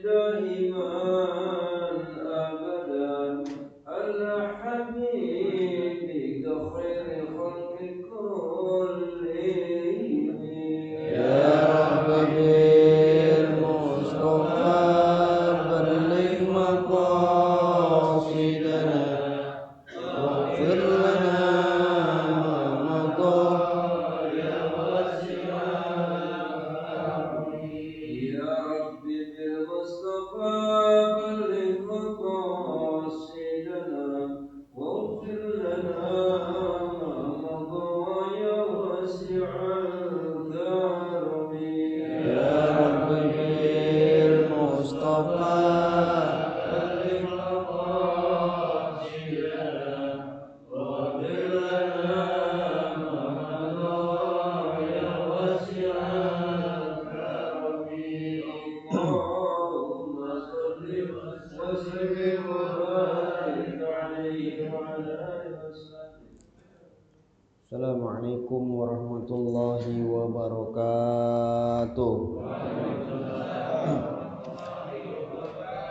دائما أبدا على حبيبك خير خلق كلهم يا رب بالمصطفى بلغ مقاصدنا واغفر لنا ما مضى يا واسع الرحم يا رب بالمصطفى بلغ مقاصدنا واغفر لنا ما مضى يا واسع الكرم يا رب بالمصطفى بلغ مقاصدنا واغفر لنا ما مضى يا واسع الكرم اللهم صل وسلم وبارك عليه وعلى آله وصحبه. Assalamualaikum warahmatullahi wabarakatuh.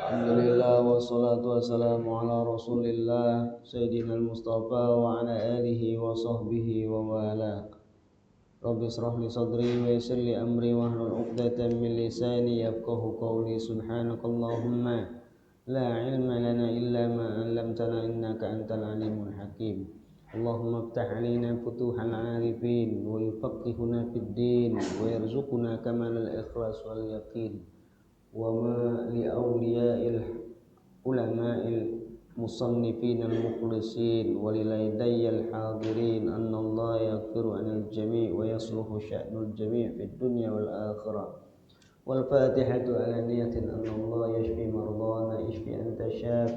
Alhamdulillah wassalatu wassalamu ala rasulillah Sayyidina al-Mustafa wa ala alihi wa sahbihi wa wala. Rabbi israh li sadri wa yassir li amri wahlul 'uqdatam min lisani yafqahu qawli. Subhanakallahumma la ilma lana illa ma 'allamtana innaka antal alimul hakim. Allahumma iftah 'alaina futuhal 'arifin wa yufaqqihna fid din wa yarzuqna kamalal ikhlas wal yaqin. Wa ma li awliya'il ulama'il musannifin al-mukhlisin wa lilaydayal hadirin anna Allah yaghfiru 'anil jami' wa yasluhu sya'nul jami' fid dunya wal akhirah. Wal fatihatu 'ala niyatin anna Allah yashfi mardana ishfi anta syaf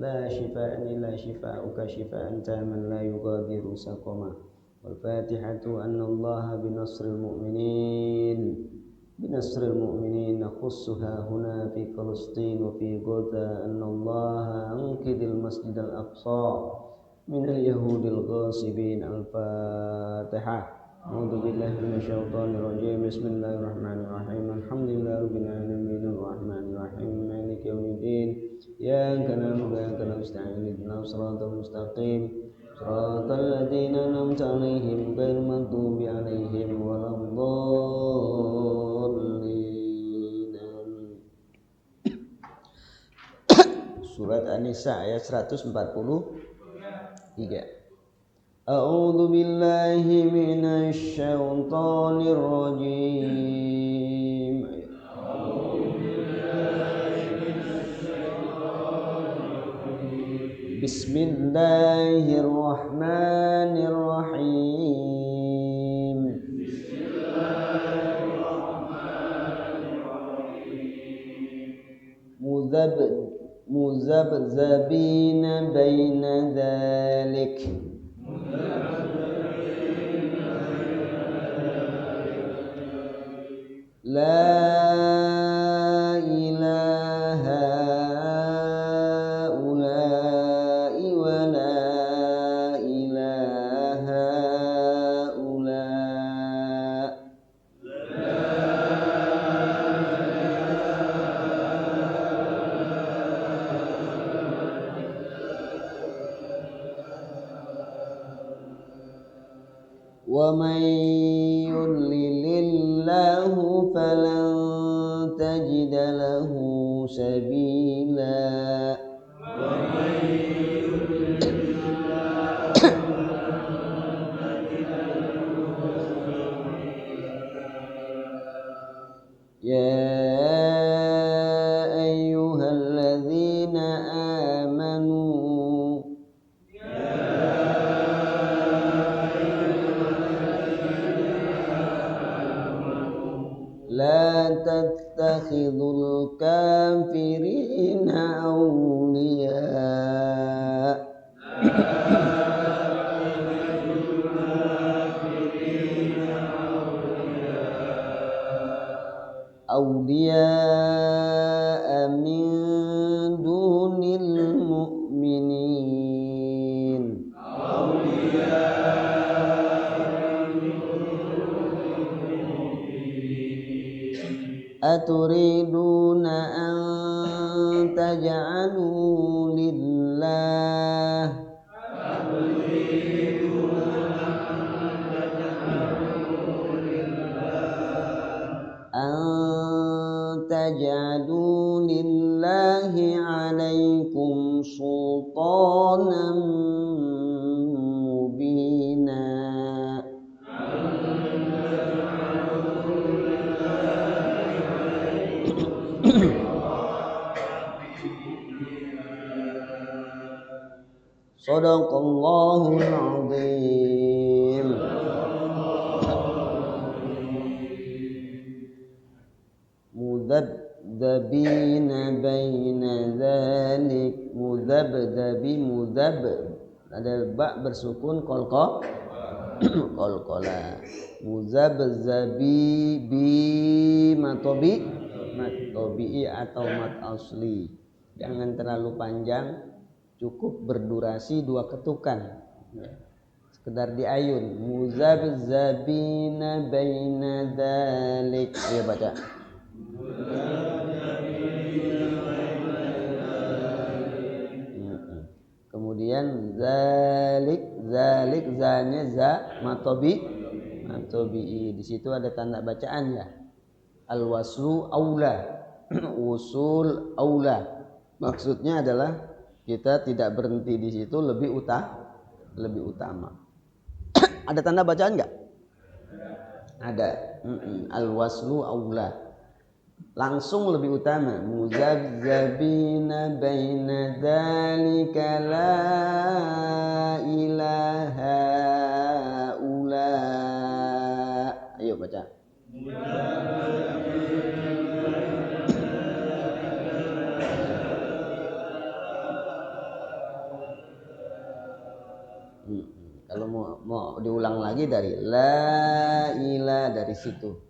la shifaan illa shifaa'uka shifaa'an taman la yughadiru saqama. Wal fatihatu anna Allah binasril mu'minin nakhussuha huna fi Palestin wa fi Gaza anna Allah anqidhil masjidal aqsa minal yahudil ghasibin. Al-Fatihah. A'udzu billahi minasyaitonir rajim. Bismillahirrahmanirrahim. Alhamdulillahi rabbil alamin arrahmanir rahim maliki yaumiddin. Iyyaka na'budu wa iyyaka nasta'in ihdinas siratal mustaqim siratal ladzina an'amta 'alaihim ghairil maghdubi 'alaihim waladdallin. Surat An-Nisa ayat 143. A'udzu billahi minasy syaithanir rajim. Bismillahirrahmanirrahim. Muzabzabina baina dzalik. La ilaha ula'i wa la ilaha ula'. Wa man yudlilillahu falan tajida lahu sabila. Ya ayyuhalladzina amanu la tattakhidul kafirina awliya. Awliya min dunil mu'minin. Aturiduna an taj'alu lillah taj'alu lillahi 'alaikum sultanan mubina. Shadaqallahul azim. Mudabdabina baina dzalik, mudabdabi mudab ada ba bersukun qalqala muzabzabi bi matobi atau mat asli, jangan terlalu panjang, cukup berdurasi 2 ketukan, sekedar diayun. Muzabzabina baina dzalik, ya baca. Kemudian zalik zanya za matobi di situ ada tanda bacaan ya. Al waslu aula usul aula, maksudnya adalah kita tidak berhenti di situ, lebih utama. Ada tanda bacaan enggak? Ada. Al waslu aula, langsung lebih utama. Muzabzabina baina dzalika la ilaha ula. Ayo baca. Kalau mau diulang lagi dari la ilaha, dari situ.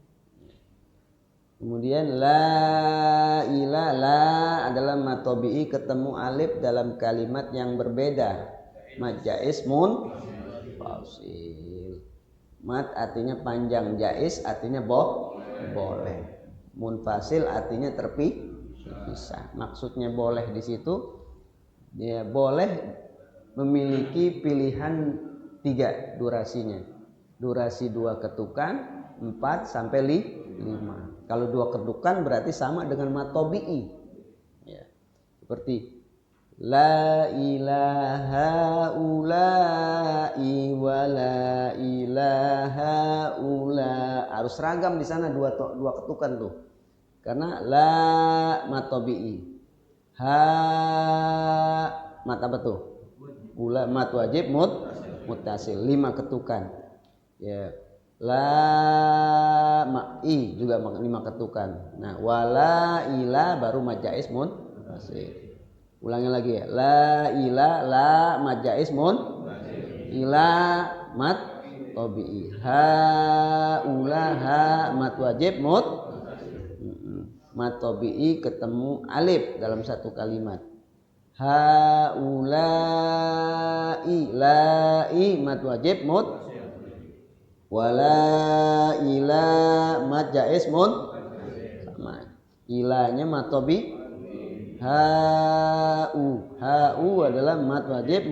Kemudian la ilaha, la adalah matobi'i ketemu alif dalam kalimat yang berbeda. Mat jaiz mun fasil. Mat artinya panjang, jaiz artinya boleh. Munfasil artinya terpisah. Maksudnya boleh di situ ya, boleh memiliki pilihan 3 durasinya. Durasi 2 ketukan, 4 sampai 5. Kalau 2 ketukan berarti sama dengan matobi'i. Ya. Seperti la ilaha ula'i wa la ilaha ula. Harus seragam di sana 2 ketukan tuh. Karena la matobi'i. Ha mat apa tuh? Ula mat wajib muttasil, 5 ketukan. Ya. La ma'i juga 5 ketukan. Nah, wala ila baru mad jaiz muttasil. Ulangi lagi ya. La ila la mad jaiz ila mad tabi'i. Ha ula ha mad wajib mad tabi'i ketemu alif dalam satu kalimat. Ha ula i mad wajib wala ila mad jaiz sama. Ilanya mad tabi. Ha-u adalah mad wajib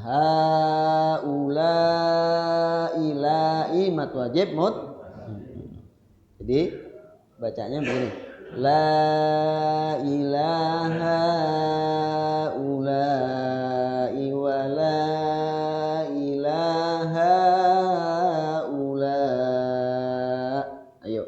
ha ula ilai mad wajib Jadi bacanya begini. La ilaha ulai wa la ilaha ula. Ayo.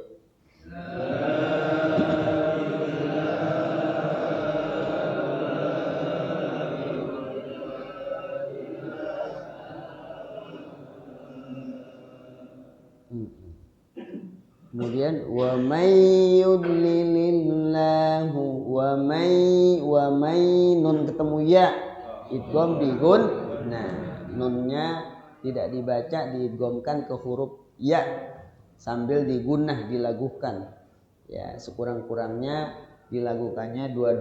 Kemudian wa may yudlilillahu wa may nun ketemu ya idgham digun. Nah, nunnya tidak dibaca, diidghamkan ke huruf ya sambil digunnah, dilaguhkan. Ya, sekurang-kurangnya dilagukannya dua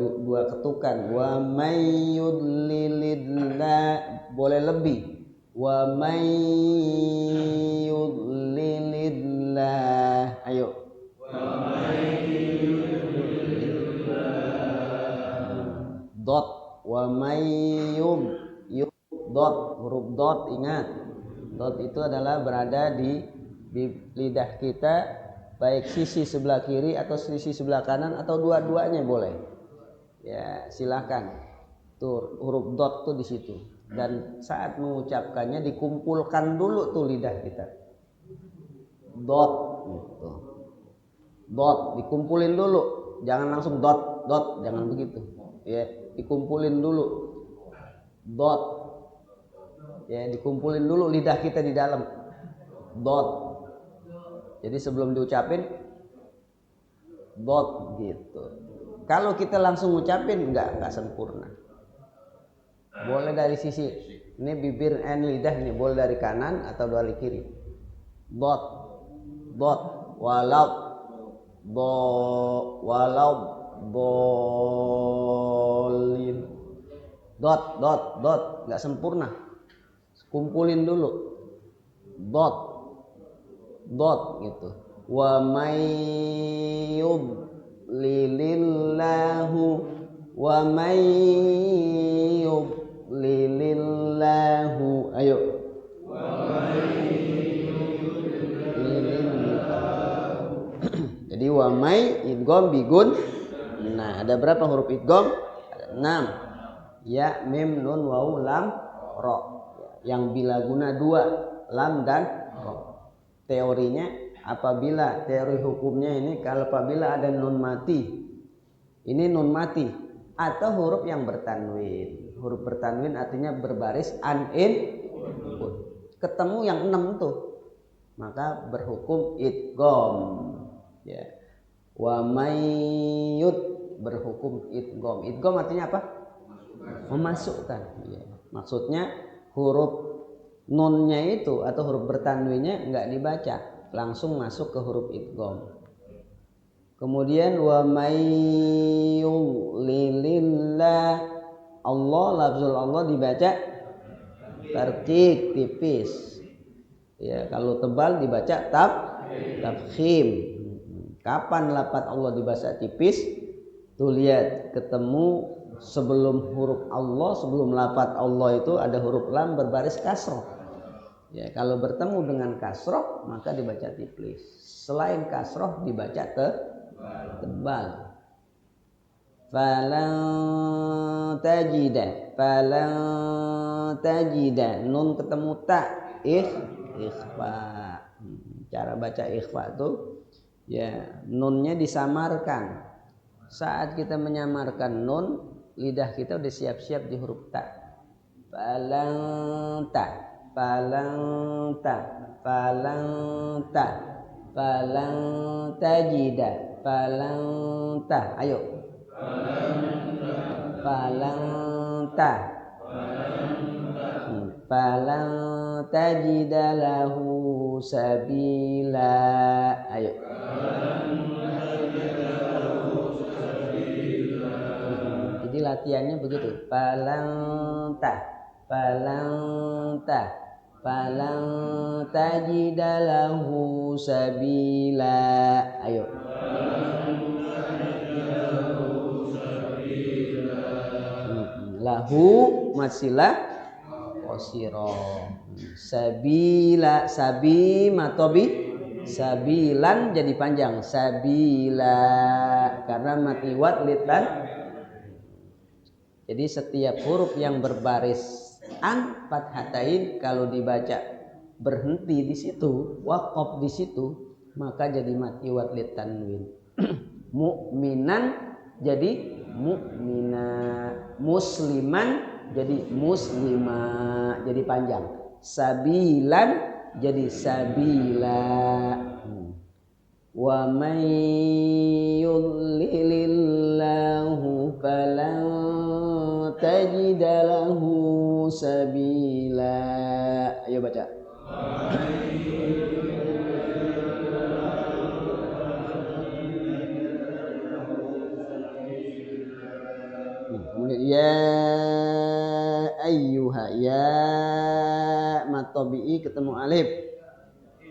ketukan. Wa may yudlilillah, boleh lebih. Wa may yudlilillah. Ayo. dot. Wa mayyub dot, huruf dot, ingat. Dot itu adalah berada di lidah kita, baik sisi sebelah kiri atau sisi sebelah kanan atau dua-duanya boleh. Ya, silakan. Tuh huruf dot tuh di situ. Dan saat mengucapkannya dikumpulkan dulu tuh lidah kita. Dot gitu. Dot dikumpulin dulu. Jangan langsung dot, jangan begitu. Ya, dikumpulin dulu. Dot. Ya, dikumpulin dulu lidah kita di dalam. Dot. Jadi sebelum diucapin dot gitu. Kalau kita langsung ngucapin enggak sempurna. Boleh dari sisi ini bibir lidah ini boleh dari kanan atau dari kiri. Dot. Walau bolin. Dot enggak sempurna. Kumpulin dulu. Dot gitu. Wa mayyub lilillahu wa mayyub lilillahu. Ayo. Jadi wa may idgham bigun. Nah, ada berapa huruf idgham? Ada 6. Ya, mim, nun, waw, lam, ro. Yang bila guna 2, lam dan ro. Teorinya apabila teori hukumnya ini kalau apabila ada nun mati. Ini nun mati atau huruf yang bertanwin. Huruf bertanwin artinya berbaris an in ketemu yang 6 tuh. Maka berhukum idgham. Ya. Wa mayyud berhukum idgham. Idgham artinya apa? Memasukkan. Ya. Maksudnya huruf nunnya itu atau huruf bertanwinnya enggak dibaca, langsung masuk ke huruf idgham. Kemudian wa mayyulilillah, Allah, lafzul Allah dibaca tarqiq tipis. Ya, kalau tebal dibaca tafkhim. Kapan lafaz Allah dibaca tipis? Tuh lihat, ketemu sebelum huruf Allah, sebelum lafaz Allah itu ada huruf lam berbaris kasroh. Ya, kalau bertemu dengan kasroh maka dibaca tipis. Selain kasroh dibaca tebal. Falan tajida, nun ketemu ta, ikhfa. Cara baca ikhfa tuh ya, nunnya disamarkan. Saat kita menyamarkan nun, lidah kita udah siap-siap di huruf ta. Falanta, falantajida, falanta. Ayo. Falantajida lahu sabila. Ayo. Jadi latihannya begitu. Falantajida lahu sabila. Ayo. Lahu masilah qasira. Sabila, sabi matobi, sabilan jadi panjang. Sabila karena mati wat litan. Jadi setiap huruf yang berbaris an fathatain kalau dibaca berhenti di situ, waqaf di situ, maka jadi mati wat litanwin. Mu'minan jadi mu'mina, musliman jadi muslima, jadi panjang. Sabilan jadi sabila. Wa may yudlilillahu falan tajida lahu sabila. Ayo baca. Ya ayyuha, ya mat tabi'i ketemu alif.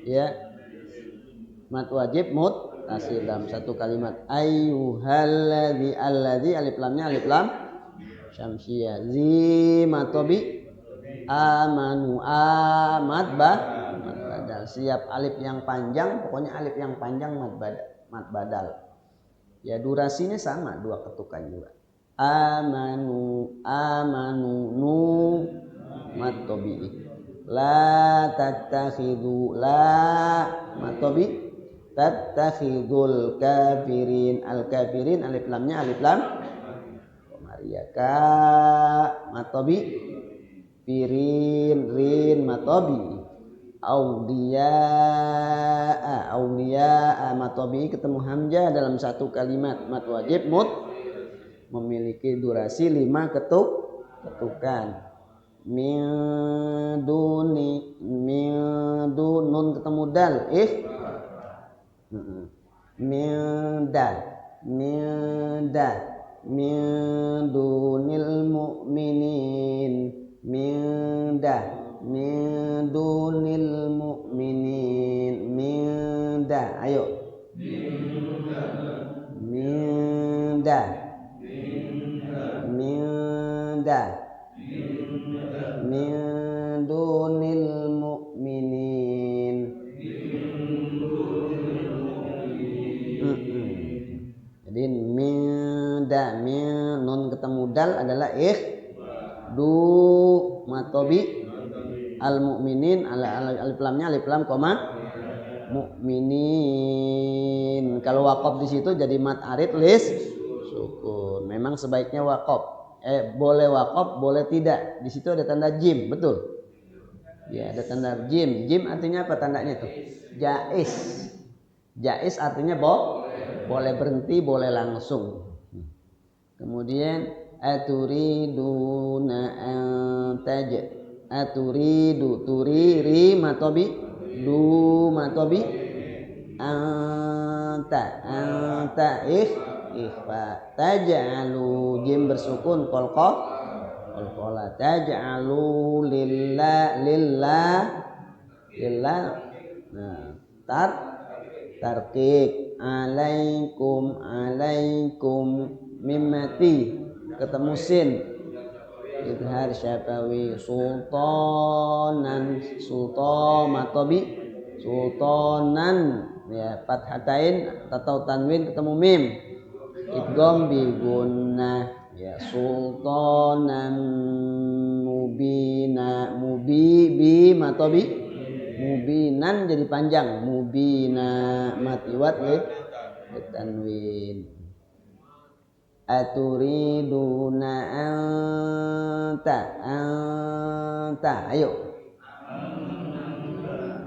Ya. Mat wajib muttasil dalam satu kalimat. Ayyuhalladzi, alladzi alif lamnya alif lam syamsiyah. Zi matobi amanu mad badal. Siap alif yang panjang, pokoknya alif yang panjang mad badal. Ya durasinya sama, 2 ketukan juga. Amanu nu mad tabi'i. La tattakhidhu la mad tabi' tattakhidul kafirin. Al kafirin alif lamnya alif lam Maria ka mad tabi' pirin rin mad tabi' auliya mad tabi' ketemu hamzah dalam satu kalimat mad wajib memiliki durasi 5 ketukan. Min nun ketemu dal min dunil mu'minin min dunil mu'minin ayo min dunil mu'minin. Jadi min nun ketemu dal adalah du matobi al mu'minin alif lamnya alif lam koma mu'minin. Kalau waqaf di situ jadi mat arid lis sukun. Memang sebaiknya waqaf. Boleh waqaf, boleh tidak. Di situ ada tanda jim, betul? Ya, ada tanda jim. Jim artinya apa tandanya tuh? Jaiz. Jaiz artinya boleh berhenti, boleh langsung. Kemudian aturiduna antaj. Turiri matobi matobi anta ikhfa taj'alu jim bersukun qalqala taj'alu lillah nah tarqiq alaikum mimmati ketemu sin idhar syafawi sultanan ya fathatain atau tanwin ketemu mim idgham bi gunnah ya sultanan mubina bi matobi mubinan jadi panjang mubina matiwat tanwin aturiduna anta ayo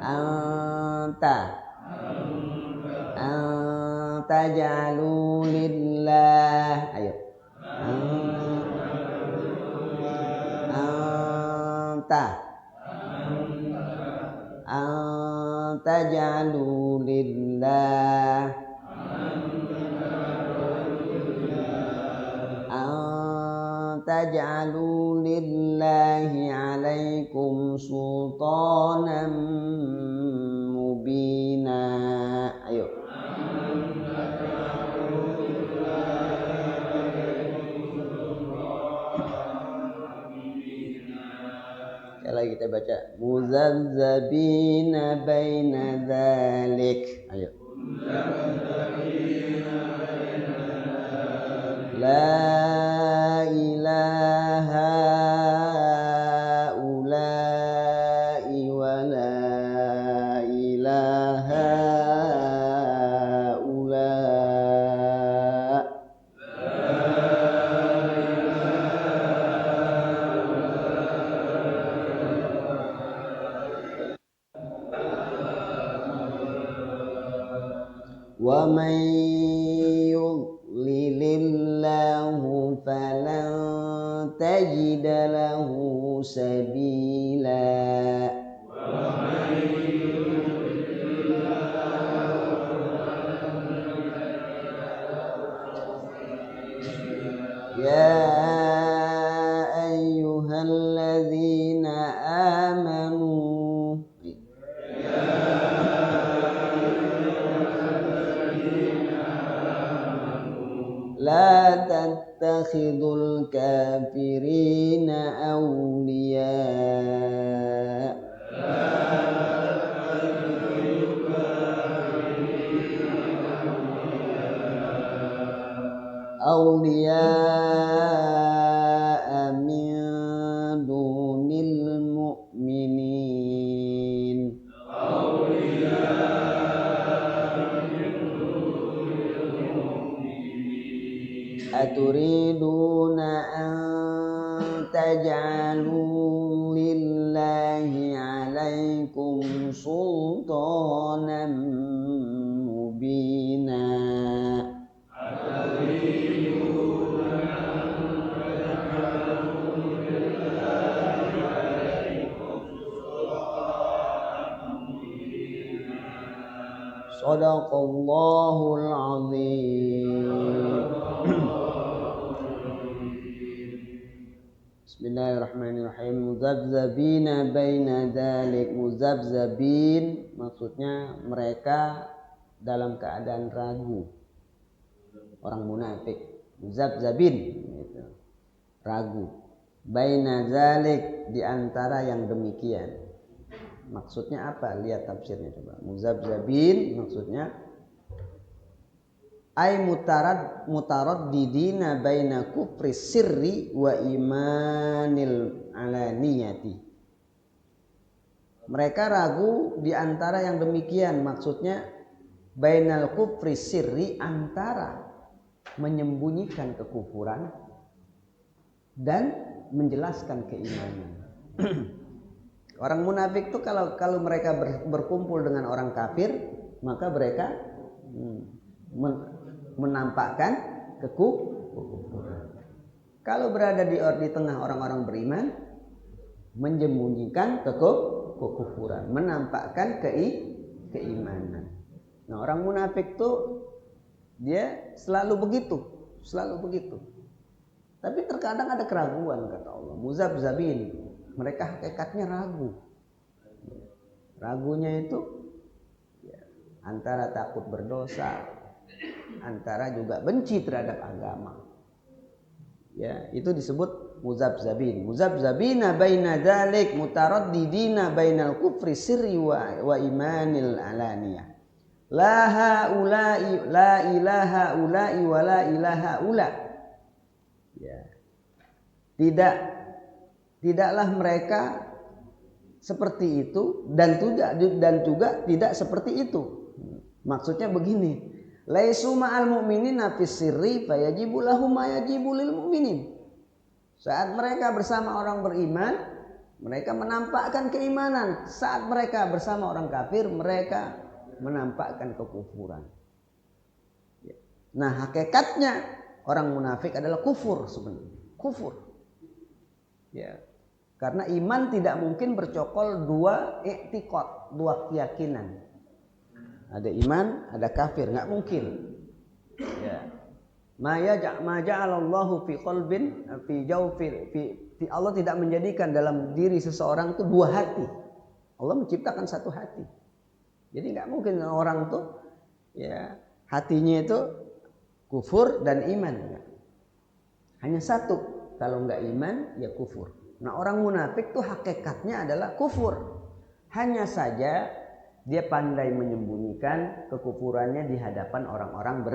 anta jalu lillah ayo anta jalu lillah taj'alu lillahi 'alaikum sultanan mubina ayo sekali lagi kita baca muzazzabina baina dzalik ayo la ilaha ulai wa la ilaha ula wa man yudlilillahu falan tajida lahu sabila ya ayyuhalladzina amanu La tattakhidul kafirina awliya. Awliya min dunil mu'minin. Aturiduna an taj'alu lillahi 'alaikum sultanan mubina. Shadaqallahul azim. Bismillahirrahmanirrahim. Muzabzabina baina dzalik. Muzabzabin maksudnya mereka dalam keadaan ragu. Orang munafik. Muzabzabin gitu. Ragu. Baina dzalik, di antara yang demikian. Maksudnya apa? Lihat tafsirnya coba. Muzabzabin maksudnya ay mutaraddidina baina kufri sirri wa imanil alaniyati. Mereka ragu di antara yang demikian, maksudnya bainal kufri sirri, antara menyembunyikan kekufuran dan menjelaskan keimanan. Orang munafik itu kalau mereka berkumpul dengan orang kafir, maka mereka menampakkan kekufuran. Kalau berada di tengah orang-orang beriman, menyembunyikan kekufuran, menampakkan keimanan. Nah, orang munafik itu dia selalu begitu. Tapi terkadang ada keraguan, kata Allah. Muzabzabin, mereka hakikatnya ragu. Ragunya itu antara takut berdosa, antara juga benci terhadap agama. Ya, itu disebut muzabzabin. Muzabzabina baina dzalik mutaraddidina bainal kufri sirri wa imanil alaniyah. La haula'i la ilaha ula'i wa la ilaha ula. Ya. Tidaklah mereka seperti itu dan juga tidak seperti itu. Maksudnya begini, laisu ma'al mu'minina fis sirri fayajibu lahum ma yajibu lil mu'minin. Saat mereka bersama orang beriman, mereka menampakkan keimanan. Saat mereka bersama orang kafir, mereka menampakkan kekufuran. Nah, hakikatnya orang munafik adalah kufur sebenarnya. Kufur. Ya. Karena iman tidak mungkin bercokol dua i'tiqad, dua keyakinan. Ada iman, ada kafir, enggak mungkin. Ya. Ma ja'alallahu fi qalbin fi jawfi Allah tidak menjadikan dalam diri seseorang itu dua hati. Allah menciptakan satu hati. Jadi enggak mungkin orang tuh ya hatinya itu kufur dan iman. Hanya satu. Kalau enggak iman ya kufur. Nah, orang munafik tuh hakikatnya adalah kufur. Hanya saja dia pandai menyembunyikan kekufurannya di hadapan orang-orang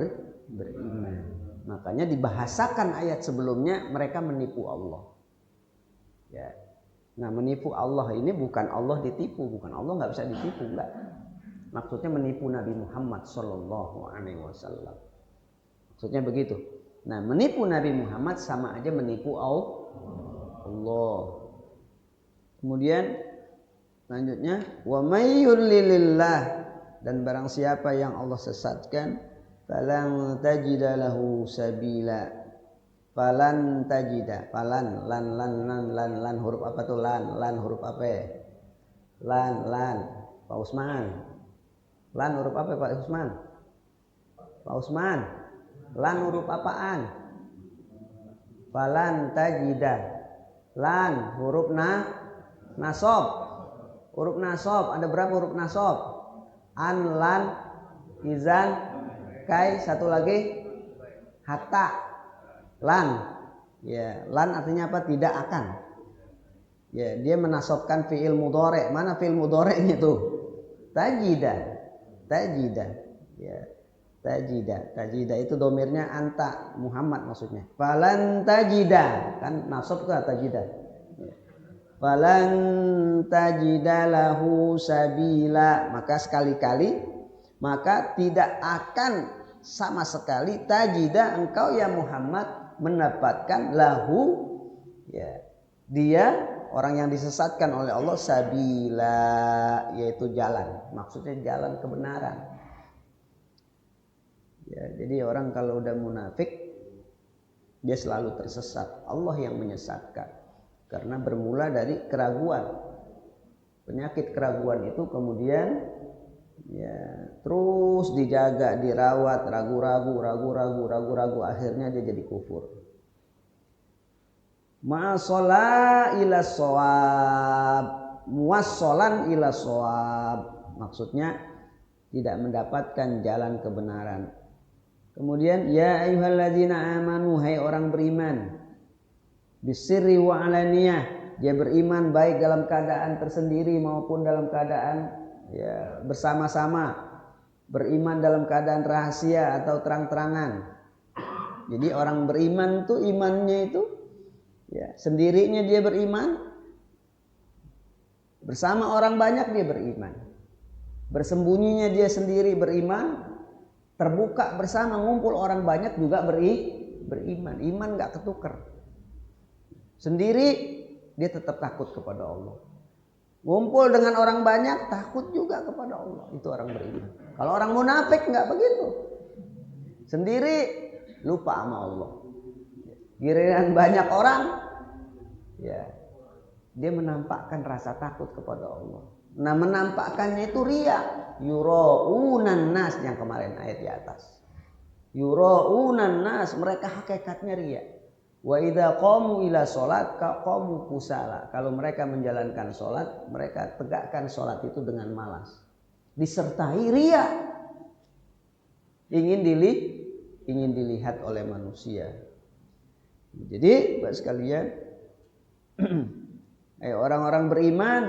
beriman. Makanya dibahasakan ayat sebelumnya, mereka menipu Allah. Ya. Nah, menipu Allah ini bukan Allah ditipu, bukan Allah nggak bisa ditipu, enggak. Maksudnya menipu Nabi Muhammad Sallallahu Alaihi Wasallam. Maksudnya begitu. Nah, menipu Nabi Muhammad sama aja menipu Allah. Kemudian selanjutnya, wa may yudlilillah, dan barang siapa yang Allah sesatkan, falan tajida lahu sabila. Falan tajida, falan lan huruf apa tuh lan huruf apa? Lan Pak Usman. Lan huruf apa Pak Usman? Pak Usman. Lan huruf apaan? Falan tajida. Lan huruf nasab. Huruf nasab ada berapa huruf nasab? An, lan, izan, kai, satu lagi hatta, lan. Ya, lan artinya apa? Tidak akan. Ya, dia menasobkan fiil mudhari'. Mana fiil mudhari'nya tuh? Tajida. Ya, tajida itu domirnya anta Muhammad maksudnya. Falan tajida, kan nasab ke tajida. Ya. Falan tajida lahu sabila, maka sekali-kali, maka tidak akan sama sekali tajida engkau ya Muhammad mendapatkan lahu, ya, dia orang yang disesatkan oleh Allah, sabila, yaitu jalan, maksudnya jalan kebenaran. Ya, jadi orang kalau udah munafik dia selalu tersesat. Allah yang menyesatkan karena bermula dari keraguan. Penyakit keraguan itu kemudian ya terus dijaga, dirawat, ragu-ragu, akhirnya dia jadi kufur. Ma'asala ila shawab, muwassalan ila shawab, maksudnya tidak mendapatkan jalan kebenaran. Kemudian ya ayyuhalladzina amanu, hai orang beriman, bisirri wa alaniyah, dia beriman baik dalam keadaan tersendiri maupun dalam keadaan ya bersama-sama, beriman dalam keadaan rahasia atau terang-terangan. Jadi orang beriman tuh imannya itu ya sendirinya dia beriman, bersama orang banyak dia beriman, bersembunyinya dia sendiri beriman, terbuka bersama ngumpul orang banyak juga beriman. Iman gak ketukar. Sendiri dia tetap takut kepada Allah, ngumpul dengan orang banyak takut juga kepada Allah. Itu orang beriman. Kalau orang munafik gak begitu, sendiri lupa sama Allah, giliran banyak orang ya dia menampakkan rasa takut kepada Allah. Nah, menampakkannya itu riya. Yura'unan nas, yang kemarin ayat di atas. Yura'unan nas, mereka hakikatnya riya. Wa idza qamu ila sholat qamu kusala. Kalau mereka menjalankan sholat, mereka tegakkan sholat itu dengan malas, disertai riya. Ingin dilihat oleh manusia. Jadi, Bapak sekalian, orang-orang beriman,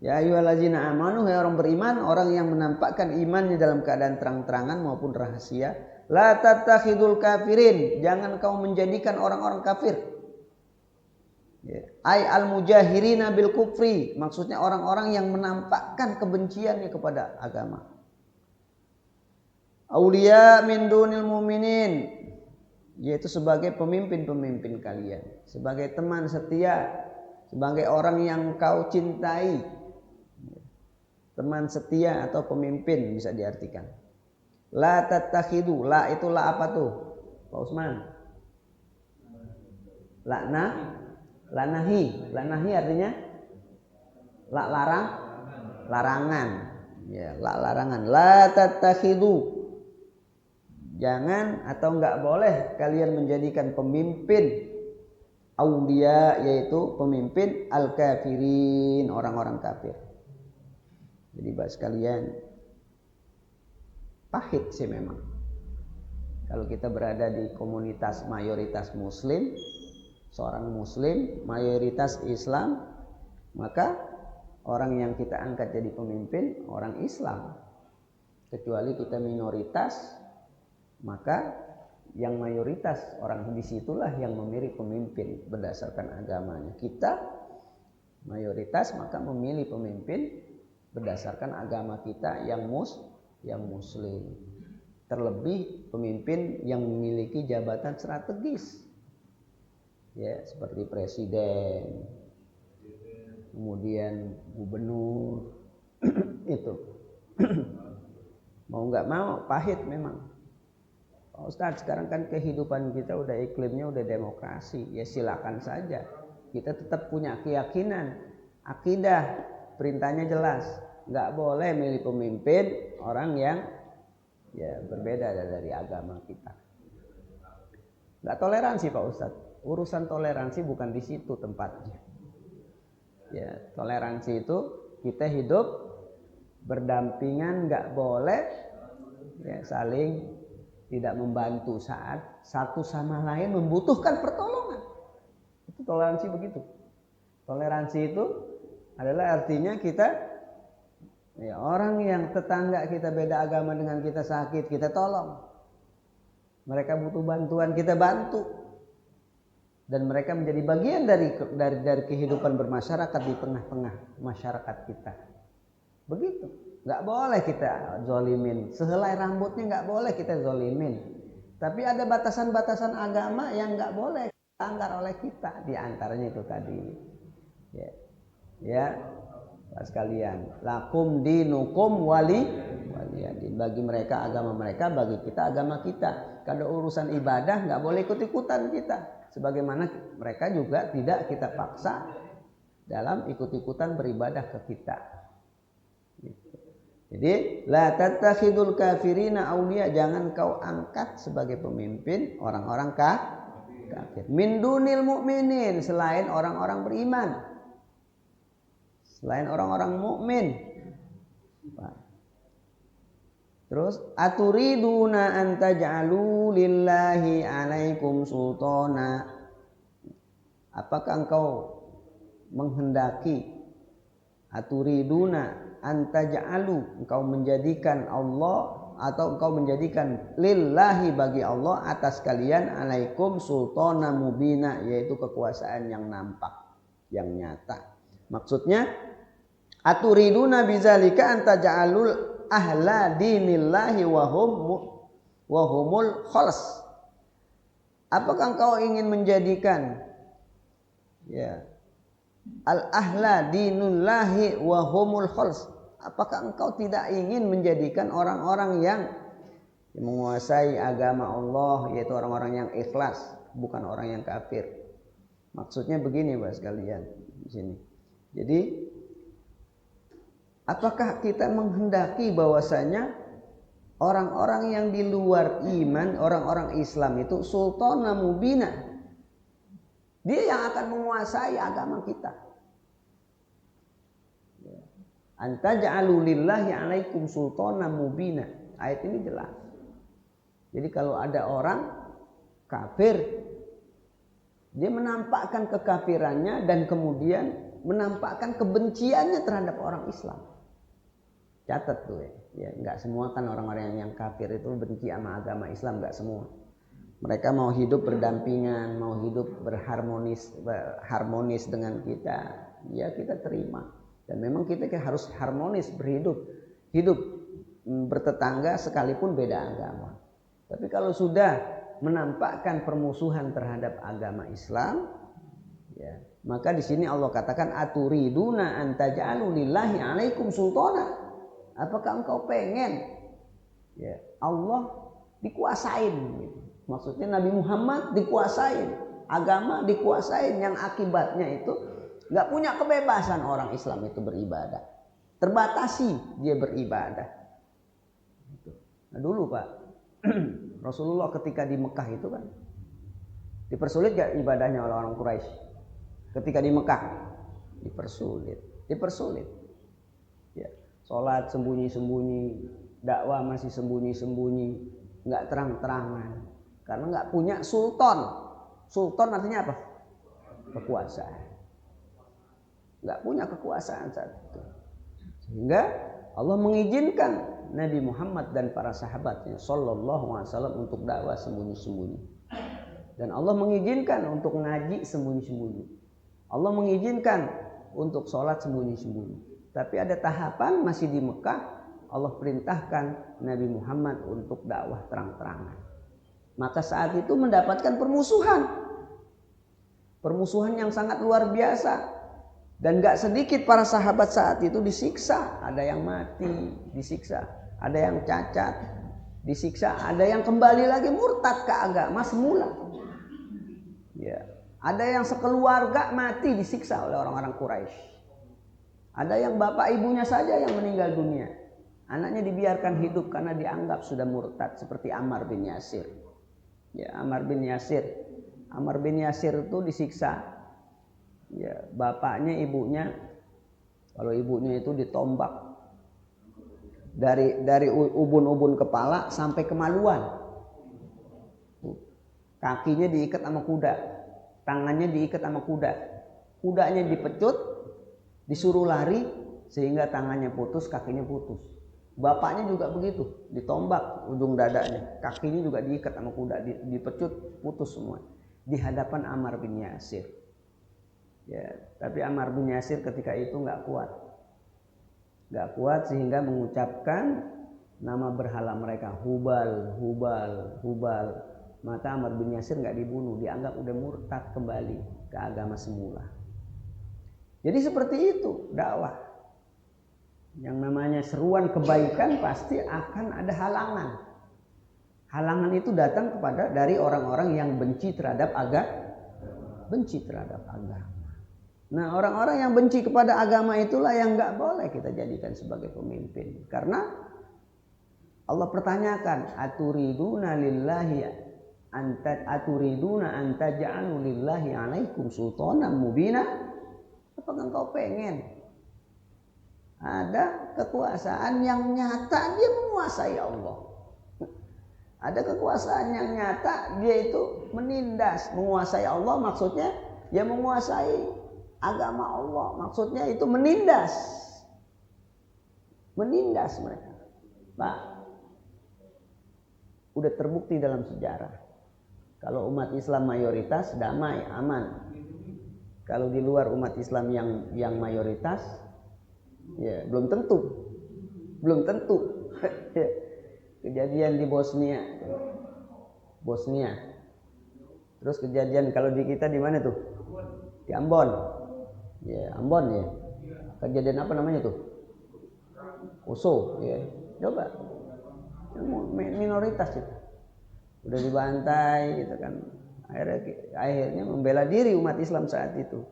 ya ayyuhallazina amanu, hai orang beriman, orang yang menampakkan imannya dalam keadaan terang-terangan maupun rahasia. La tattakhidul kafirin, jangan kau menjadikan orang-orang kafir. Ai al mujahirina bil kufri, maksudnya orang-orang yang menampakkan kebenciannya kepada agama. Auliya min dunil mu'minin, yaitu sebagai pemimpin-pemimpin kalian, sebagai teman setia, sebagai orang yang kau cintai. Teman setia atau pemimpin bisa diartikan. La tattakhidu, la itu la apa tuh Pak Usman? Lanahi artinya la larangan. Ya, la larangan. La tattakhidu, jangan atau enggak boleh kalian menjadikan pemimpin aulia, yaitu pemimpin al-kafirin, orang-orang kafir. Jadi Bapak sekalian, pahit sih memang kalau kita berada di komunitas mayoritas muslim, seorang muslim mayoritas Islam, maka orang yang kita angkat jadi pemimpin orang Islam. Kecuali kita minoritas, maka yang mayoritas orang disitulah yang memilih pemimpin berdasarkan agamanya. Kita mayoritas maka memilih pemimpin berdasarkan agama kita yang muslim. Terlebih pemimpin yang memiliki jabatan strategis, ya seperti presiden, kemudian gubernur. Itu mau nggak mau pahit memang. Pak Ustadz, sekarang kan kehidupan kita udah iklimnya udah demokrasi, ya silakan saja. Kita tetap punya keyakinan, akidah, perintahnya jelas, nggak boleh milih pemimpin orang yang ya berbeda dari agama kita. Nggak toleransi Pak Ustadz. Urusan toleransi bukan di situ tempatnya. Ya, toleransi itu kita hidup berdampingan, nggak boleh ya, saling tidak membantu saat satu sama lain membutuhkan pertolongan. Itu toleransi begitu. Toleransi itu adalah artinya kita, ya, orang yang tetangga kita beda agama dengan kita sakit, kita tolong. Mereka butuh bantuan, kita bantu. Dan mereka menjadi bagian dari kehidupan bermasyarakat di tengah-tengah masyarakat kita. Begitu. Nggak boleh kita zolimin. Sehelai rambutnya nggak boleh kita zolimin. Tapi ada batasan-batasan agama yang nggak boleh dilanggar oleh kita. Di antaranya itu tadi. Ya, sekalian. Lakum dinukum waliyadin. Bagi mereka agama mereka, bagi kita agama kita. Kalau urusan ibadah nggak boleh ikut-ikutan kita. Sebagaimana mereka juga tidak kita paksa dalam ikut-ikutan beribadah ke kita. Jadi la tattakhidul kafirina auliya, jangan kau angkat sebagai pemimpin orang-orang kafir. Min dunil mu'minin, selain orang-orang beriman. Selain orang-orang mukmin. Terus aturiduna an taj'alu lillahi 'alaikum sultana. Apakah engkau menghendaki, aturiduna an taj'alu, engkau menjadikan Allah atau engkau menjadikan lillahi bagi Allah atas kalian 'alaikum sultana mubina, yaitu kekuasaan yang nampak, yang nyata. Maksudnya aturiduna bizalika an taj'alul ahla dinillahi wa humul khalas. Apakah engkau ingin menjadikan, ya, al ahla dinullahi wa humul khalas? Apakah engkau tidak ingin menjadikan orang-orang yang menguasai agama Allah, yaitu orang-orang yang ikhlas, bukan orang yang kafir? Maksudnya begini, Bapak sekalian, di sini. Jadi apakah kita menghendaki bahwasanya orang-orang yang di luar iman, orang-orang Islam itu sultana mubina, dia yang akan menguasai agama kita? Anta ja'alu lillahi 'alaikum sultana mubina. Ayat ini jelas. Jadi kalau ada orang kafir, dia menampakkan kekafirannya dan kemudian menampakkan kebenciannya terhadap orang Islam. Catat tuh, ya, nggak semua kan orang-orang yang kafir itu benci sama agama Islam, nggak semua. Mereka mau hidup berdampingan, mau hidup harmonis dengan kita, ya kita terima. Dan memang kita harus harmonis hidup bertetangga sekalipun beda agama. Tapi kalau sudah menampakkan permusuhan terhadap agama Islam, ya, maka di sini Allah katakan aturiduna an taj'alu lillahi 'alaikum sultana. Apakah engkau pengen, ya, Allah dikuasain? Maksudnya Nabi Muhammad dikuasain, agama dikuasain, yang akibatnya itu nggak punya kebebasan orang Islam itu beribadah, terbatasi dia beribadah. Nah dulu Pak, Rasulullah ketika di Mekah itu kan dipersulit gak ibadahnya oleh orang Quraisy? Ketika di Mekah dipersulit. Ya. Sholat sembunyi-sembunyi, dakwah masih sembunyi-sembunyi, nggak terang-terangan, karena nggak punya sultan. Sultan artinya apa? Kekuasaan. Nggak punya kekuasaan saat itu, sehingga Allah mengizinkan Nabi Muhammad dan para sahabatnya Sallallahu Alaihi Wasallam untuk dakwah sembunyi-sembunyi, dan Allah mengizinkan untuk ngaji sembunyi-sembunyi. Allah mengizinkan untuk sholat sembunyi-sembunyi. Tapi ada tahapan masih di Mekah, Allah perintahkan Nabi Muhammad untuk dakwah terang-terangan. Maka saat itu mendapatkan permusuhan yang sangat luar biasa, dan gak sedikit para sahabat saat itu disiksa. Ada yang mati disiksa, ada yang cacat disiksa, ada yang kembali lagi murtad ke agama semula. Ya, ada yang sekeluarga mati disiksa oleh orang-orang Quraisy. Ada yang bapak ibunya saja yang meninggal dunia, anaknya dibiarkan hidup karena dianggap sudah murtad, seperti Ammar bin Yasir. Ya, Ammar bin Yasir itu disiksa. Ya, bapaknya, ibunya, kalau ibunya itu ditombak Dari ubun-ubun kepala sampai kemaluan. Kakinya diikat sama kuda, tangannya diikat sama kuda. Kudanya dipecut, disuruh lari sehingga tangannya putus, kakinya putus. Bapaknya juga begitu, ditombak ujung dadanya, kakinya juga diikat sama kuda, dipecut, putus semua. Di hadapan Ammar bin Yasir. Ya, tapi Ammar bin Yasir ketika itu nggak kuat sehingga mengucapkan nama berhala mereka, Hubal, Hubal, Hubal. Maka Ammar bin Yasir nggak dibunuh, dianggap udah murtad kembali ke agama semula. Jadi seperti itu dakwah. Yang namanya seruan kebaikan pasti akan ada halangan. Halangan itu datang dari orang-orang yang benci terhadap agama. Nah, orang-orang yang benci kepada agama itulah yang nggak boleh kita jadikan sebagai pemimpin. Karena Allah pertanyakan, aturiduna antaja'alu lillahi alaikum sultanan mubina? Apakah engkau pengen ada kekuasaan yang nyata dia menguasai Allah? Ada kekuasaan yang nyata dia itu menindas, menguasai Allah, maksudnya dia menguasai agama Allah, maksudnya itu menindas mereka. Pak, udah terbukti dalam sejarah. Kalau umat Islam mayoritas damai, aman. Kalau di luar umat Islam yang mayoritas, ya belum tentu. Kejadian di Bosnia. Terus kejadian kalau di kita di mana tuh? Di Ambon. Ya, Ambon ya. Kejadian apa namanya tuh? Poso, ya. Coba. Minoritas itu. Udah dibantai gitu kan. Akhirnya membela diri umat Islam saat itu.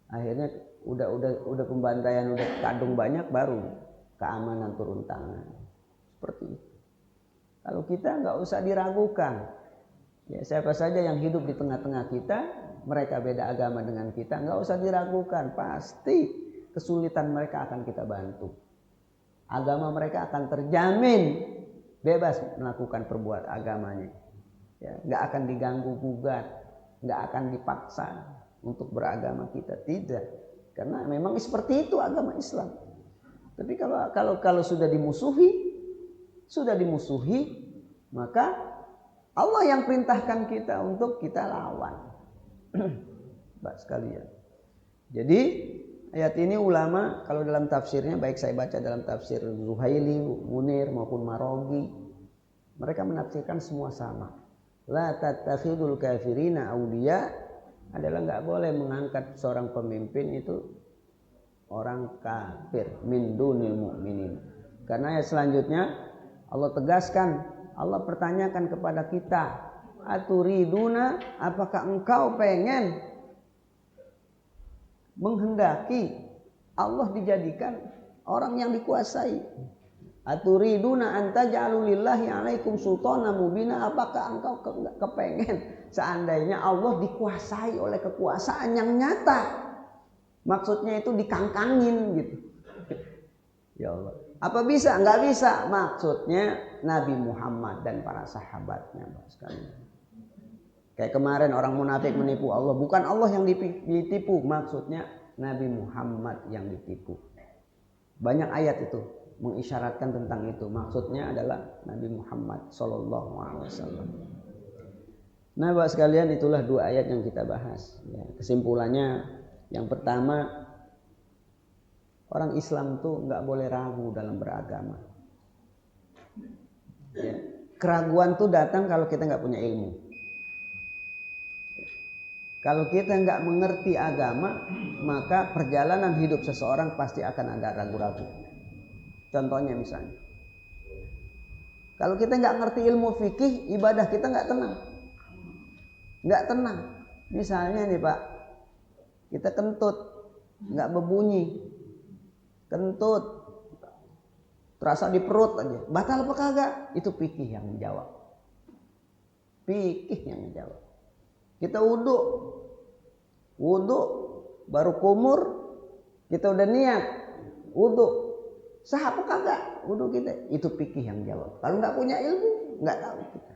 Akhirnya udah pembantaian udah kadung banyak, baru keamanan turun tangan. Seperti itu. Kalau kita nggak usah diragukan. Ya, siapa saja yang hidup di tengah-tengah kita, mereka beda agama dengan kita, nggak usah diragukan. Pasti kesulitan mereka akan kita bantu. Agama mereka akan terjamin bebas melakukan perbuatan agamanya. Ya, nggak akan diganggu gugat, nggak akan dipaksa untuk beragama kita, tidak. Karena memang seperti itu agama Islam. Tapi kalau sudah dimusuhi, maka Allah yang perintahkan kita untuk kita lawan. Baik sekalian. Jadi ayat ini ulama kalau dalam tafsirnya, baik saya baca dalam tafsir Zuhaili, Munir maupun Marogi, mereka menafsirkan semua sama. La tattakhidul kafirina awliya adalah nggak boleh mengangkat seorang pemimpin itu orang kafir min dunil mu'minin. Karena ayat selanjutnya Allah tegaskan, Allah pertanyakan kepada kita, aturiduna, apakah engkau pengen menghendaki Allah dijadikan orang yang dikuasai? Aturiduna antaja'alu lillahi alaikum sultanan mubina, apakah engkau kepengen seandainya Allah dikuasai oleh kekuasaan yang nyata? Maksudnya itu dikangkangin gitu. Ya Allah. Apa bisa? Enggak bisa. Maksudnya Nabi Muhammad dan para sahabatnya sekalian. Kayak kemarin orang munafik menipu Allah, bukan Allah yang ditipu, maksudnya Nabi Muhammad yang ditipu. Banyak ayat itu mengisyaratkan tentang itu. Maksudnya adalah Nabi Muhammad sallallahu alaihi wasallam. Nah, Bapak sekalian, itulah dua ayat yang kita bahas. Ya, kesimpulannya yang pertama, orang Islam tuh nggak boleh ragu dalam beragama. Ya, keraguan tuh datang kalau kita nggak punya ilmu. Kalau kita nggak mengerti agama, maka perjalanan hidup seseorang pasti akan ada ragu-ragu. Contohnya misalnya, kalau kita nggak ngerti ilmu fikih, ibadah kita nggak tenang. Misalnya nih Pak, kita kentut, nggak berbunyi, kentut, terasa di perut aja, batal apa kagak? Itu fikih yang menjawab. Kita wudhu baru kumur, kita udah niat wudhu, Sah apa kagak wudu kita? Itu fikih yang jawab. Kalau nggak punya ilmu, nggak tahu kita.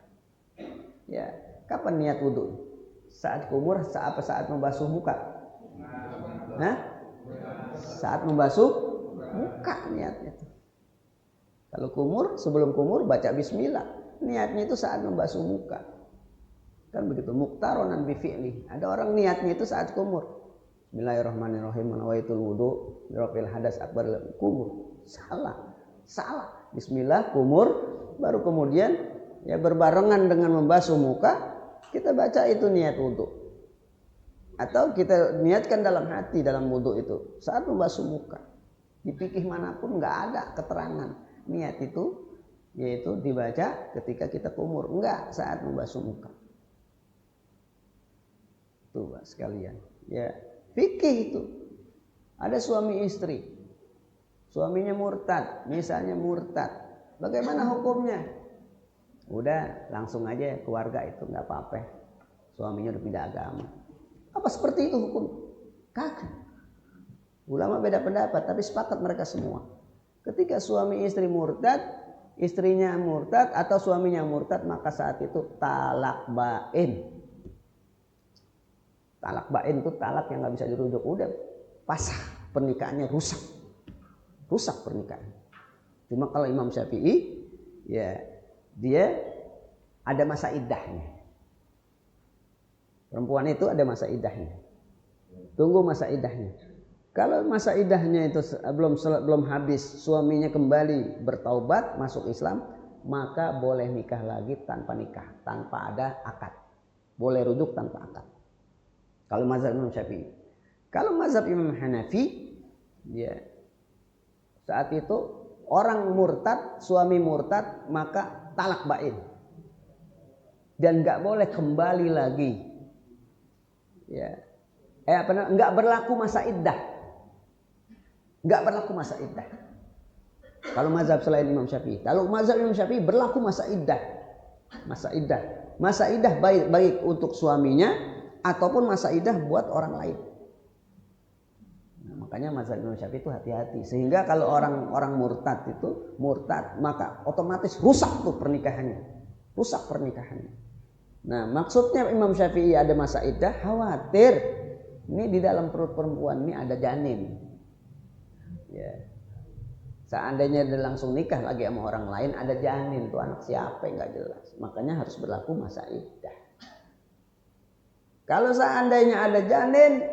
Ya, kapan niat wudu? Saat kumur, saat membasuh muka? Hah? Saat membasuh muka niatnya. Kalau kumur, sebelum kumur baca bismillah. Niatnya itu saat membasuh muka. Kan begitu, muqtaronan bi fi'li. Ada orang niatnya itu saat kumur. Bismillahirrahmanirrahim. Nawaitul wudu birafil hadas akbar kumur. Salah. Bismillah kumur, baru kemudian ya berbarengan dengan membasuh muka kita baca itu niat wudu. Atau kita niatkan dalam hati dalam wudu itu saat membasuh muka. Di fikih manapun nggak ada keterangan niat itu yaitu dibaca ketika kita kumur, enggak saat membasuh muka. Tuh Pak sekalian, ya fikih itu. Ada suami istri. Suaminya murtad, misalnya murtad. Bagaimana hukumnya? Udah langsung aja keluarga itu nggak apa-apa. Suaminya udah pindah agama. Apa seperti itu hukum? Kagak. Ulama beda pendapat, tapi sepakat mereka semua. Ketika suami istri murtad, istrinya murtad atau suaminya murtad, maka saat itu talak bain. Talak bain itu talak yang nggak bisa dirujuk. Udah pasah, pernikahannya rusak pernikahan. Cuma kalau Imam Syafi'i, ya dia ada masa iddahnya. Perempuan itu ada masa iddahnya. Tunggu masa iddahnya. Kalau masa iddahnya itu belum habis, suaminya kembali bertaubat masuk Islam, maka boleh nikah lagi tanpa nikah, tanpa ada akad. Boleh rujuk tanpa akad. Kalau mazhab Imam Syafi'i. Kalau mazhab Imam Hanafi, ya saat itu orang murtad, suami murtad, maka talak bain. Dan nggak boleh kembali lagi. Ya. Nggak berlaku masa iddah. Nggak berlaku masa iddah. Kalau mazhab selain Imam Syafi'i. Kalau mazhab Imam Syafi'i berlaku masa iddah. Masa iddah baik untuk suaminya ataupun masa iddah buat orang lain. Makanya mazhab Imam Syafi'i itu hati-hati. Sehingga kalau orang murtad itu maka otomatis rusak tuh pernikahannya. Rusak pernikahannya. Nah, maksudnya Imam Syafi'i ada masa iddah, khawatir ini di dalam perut perempuan ini ada janin. Ya. Seandainya dia langsung nikah lagi sama orang lain, ada janin tuh anak siapa nggak jelas. Makanya harus berlaku masa iddah. Kalau seandainya ada janin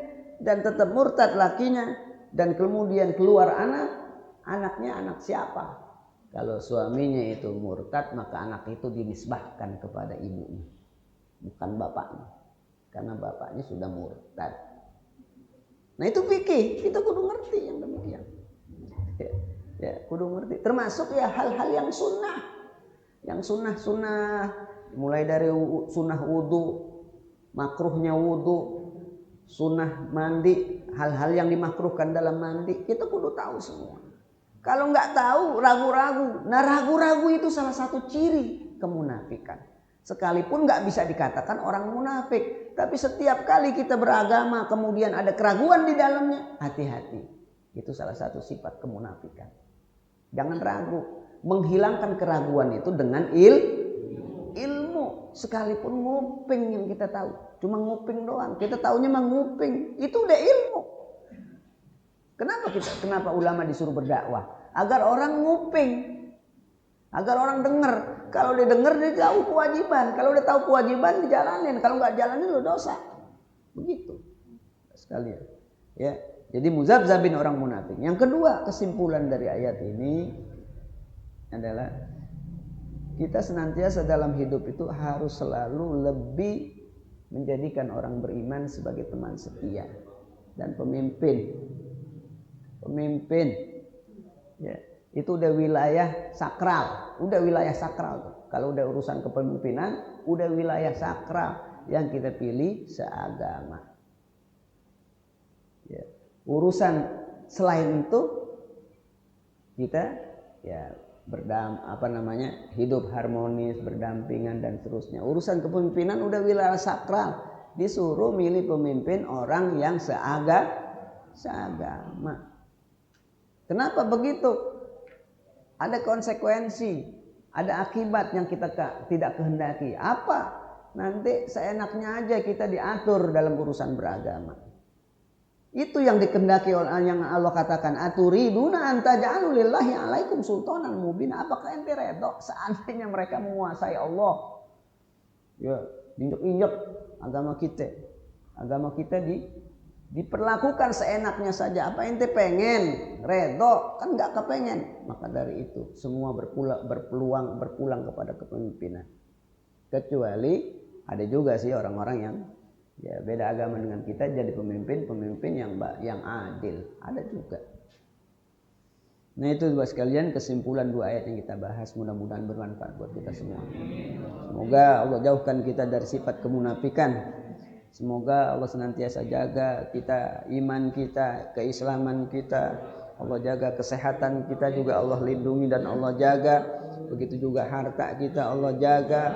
dan tetap murtad lakinya dan kemudian keluar anaknya anak siapa? Kalau suaminya itu murtad, maka anak itu dinisbahkan kepada ibunya, bukan bapaknya, karena bapaknya sudah murtad. Nah itu fikih, kita kudu ngerti yang demikian. Ya, kudu ngerti. Termasuk ya hal-hal yang sunnah, mulai dari sunnah wudu, makruhnya wudu, sunnah mandi, hal-hal yang dimakruhkan dalam mandi, kita kudu tahu semua. Kalau nggak tahu, ragu-ragu. Nah ragu-ragu itu salah satu ciri kemunafikan. Sekalipun nggak bisa dikatakan orang munafik, tapi setiap kali kita beragama kemudian ada keraguan di dalamnya, hati-hati. Itu salah satu sifat kemunafikan. Jangan ragu. Menghilangkan keraguan itu dengan ilmu. Sekalipun nguping yang kita tahu, cuma nguping doang. Kita taunya mah nguping, itu udah ilmu. Kenapa ulama disuruh berdakwah? Agar orang nguping, agar orang dengar. Kalau dia dengar dia tahu kewajiban. Kalau dia tahu kewajiban dijalanin. Kalau nggak jalanin lo dosa. Begitu sekalian. Ya, jadi muzabzabin orang munafik. Yang kedua, kesimpulan dari ayat ini adalah kita senantiasa dalam hidup itu harus selalu lebih menjadikan orang beriman sebagai teman setia dan pemimpin. Ya, itu udah wilayah sakral, tuh. Kalau udah urusan kepemimpinan, udah wilayah sakral yang kita pilih seagama. Ya, urusan selain itu kita ya hidup harmonis, berdampingan dan seterusnya. Urusan kepemimpinan udah wilayah sakral, disuruh milih pemimpin orang yang seagama. Kenapa begitu? ada konsekuensi, ada akibat yang kita tidak kehendaki. Apa? Nanti seenaknya aja kita diatur dalam urusan beragama. Itu yang dikehendaki oleh yang Allah katakan, aturiduna anta ja'alu lillahi alaikum sultanan mubin. Apakah ente redho seandainya mereka menguasai Allah? Ya, injek-injek agama kita. Agama kita diperlakukan seenaknya saja. Apa ente pengen? Redho? Kan enggak kepengen. Maka dari itu semua berpulang kepada kepemimpinan. Kecuali ada juga sih orang-orang yang ya beda agama dengan kita jadi pemimpin yang adil, ada juga. Nah itu buat sekalian kesimpulan 2 ayat yang kita bahas, mudah-mudahan bermanfaat buat kita semua. Semoga Allah jauhkan kita dari sifat kemunafikan. Semoga Allah senantiasa jaga kita, iman kita, keislaman kita. Allah jaga kesehatan kita juga, Allah lindungi dan Allah jaga. Begitu juga harta kita Allah jaga.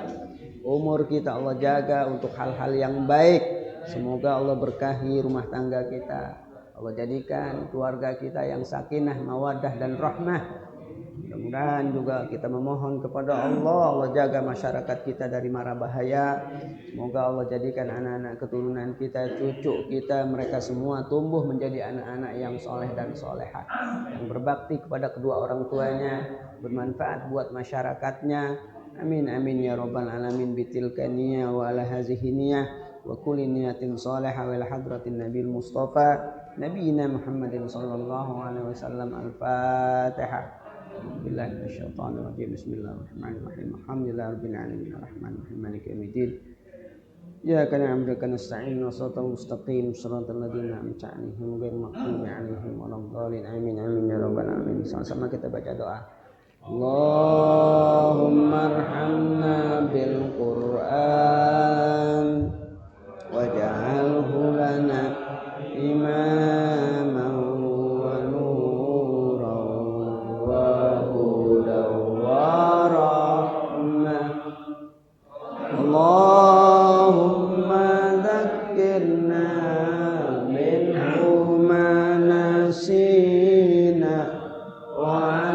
Umur kita Allah jaga untuk hal-hal yang baik. Semoga Allah berkahi rumah tangga kita. Allah jadikan keluarga kita yang sakinah, mawaddah dan rahmah. Mudah-mudahan juga kita memohon kepada Allah, Allah jaga masyarakat kita dari mara bahaya. Semoga Allah jadikan anak-anak keturunan kita, cucu kita, mereka semua tumbuh menjadi anak-anak yang soleh dan solehah, yang berbakti kepada kedua orang tuanya, bermanfaat buat masyarakatnya. Amin amin ya rabbal alamin bitilka niyah wa ala hazihi niyah wa kulli niyatin salihah wa ila hadratin nabil mustafa nabiyina Muhammadin sallallahu alaihi wasallam. Al-Fatihah. Billahi minasyaitonir rajim. Bismillahirrahmanirrahim. Alhamdulillahirabbil alamin arrahmanirrahim maliki yaumiddin. Iyyaka na'budu wa nasta'inu shiratal mustaqim shiratal ladzina an'amta 'alaihim ghairil maghdubi 'alaihim waladdallin. Amin amin ya rabbal alamin. Sama-sama kita baca doa. Allahumma arhamna bil Qur'an waj'alhu lana imaman wa nuran wa hudan wa rahmah. Allahumma dzakkirna minhu ma nasina wa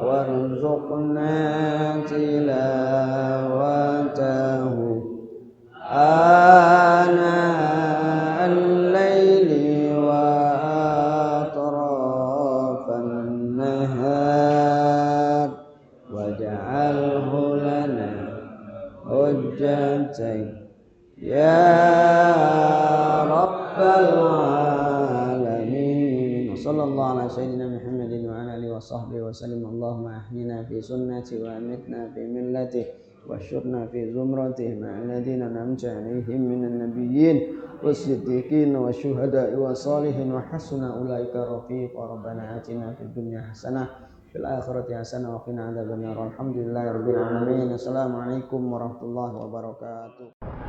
warzuqna tilawatahu ana al-laili wa atrafan nahar waj'alhu lana hujjatan ya rabbal alamin. Sallallahu ala sayyidina Muhammadin wa ala alihi wa sahbihi wa sallam. Allahumma ahyina fi sunnati wa amitna fi millati wa syurna fi zumrati ma'al ladina an'amta 'alaihim minan nabiyyin was-siddiqin wa syuhada'i wa salihin wa hasuna ulaika rafiqa. Rabbana atina fid dunya hasanah fil akhirati hasanah wa qina adzabannar. Alhamdulillahirabbil alamin. Assalamualaikum warahmatullahi wabarakatuh.